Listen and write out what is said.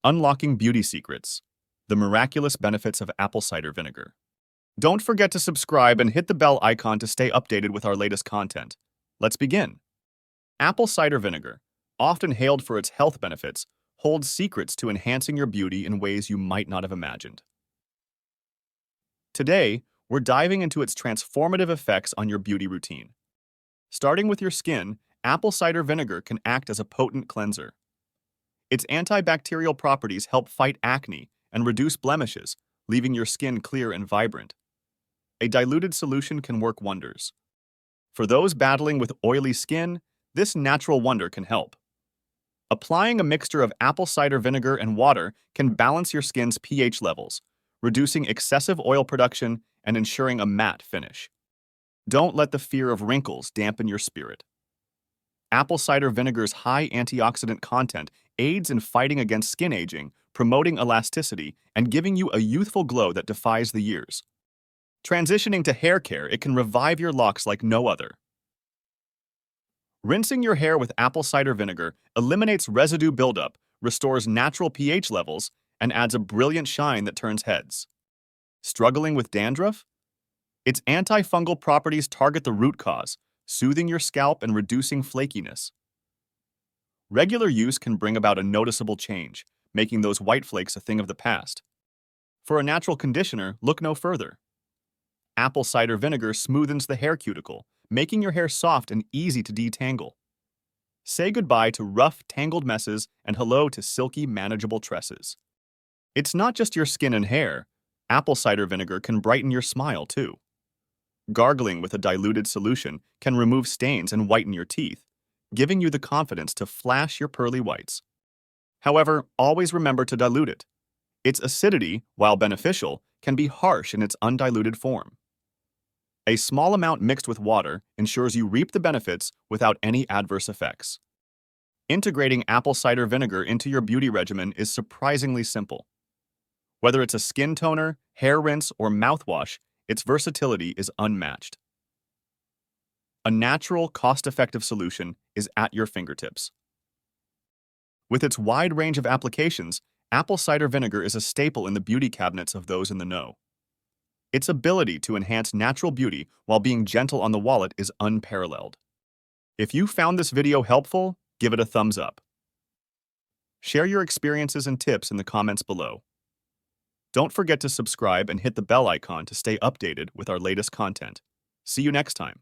Unlocking beauty secrets. The miraculous benefits of apple cider vinegar. Don't forget to subscribe and hit the bell icon to stay updated with our latest content. Let's begin. Apple cider vinegar, often hailed for its health benefits, holds secrets to enhancing your beauty in ways you might not have imagined. Today, we're diving into its transformative effects on your beauty routine. Starting with your skin, apple cider vinegar can act as a potent cleanser. Its antibacterial properties help fight acne and reduce blemishes, leaving your skin clear and vibrant. A diluted solution can work wonders. For those battling with oily skin, this natural wonder can help. Applying a mixture of apple cider vinegar and water can balance your skin's pH levels, reducing excessive oil production and ensuring a matte finish. Don't let the fear of wrinkles dampen your spirit. Apple cider vinegar's high antioxidant content aids in fighting against skin aging, promoting elasticity, and giving you a youthful glow that defies the years. Transitioning to hair care, it can revive your locks like no other. Rinsing your hair with apple cider vinegar eliminates residue buildup, restores natural pH levels, and adds a brilliant shine that turns heads. Struggling with dandruff? Its antifungal properties target the root cause, soothing your scalp and reducing flakiness. Regular use can bring about a noticeable change, making those white flakes a thing of the past. For a natural conditioner, look no further. Apple cider vinegar smoothens the hair cuticle, making your hair soft and easy to detangle. Say goodbye to rough, tangled messes and hello to silky, manageable tresses. It's not just your skin and hair. Apple cider vinegar can brighten your smile, too. Gargling with a diluted solution can remove stains and whiten your teeth, giving you the confidence to flash your pearly whites. However, always remember to dilute it. Its acidity, while beneficial, can be harsh in its undiluted form. A small amount mixed with water ensures you reap the benefits without any adverse effects. Integrating apple cider vinegar into your beauty regimen is surprisingly simple. Whether it's a skin toner, hair rinse, or mouthwash, its versatility is unmatched. A natural, cost-effective solution is at your fingertips. With its wide range of applications, apple cider vinegar is a staple in the beauty cabinets of those in the know. Its ability to enhance natural beauty while being gentle on the wallet is unparalleled. If you found this video helpful, give it a thumbs up. Share your experiences and tips in the comments below. Don't forget to subscribe and hit the bell icon to stay updated with our latest content. See you next time.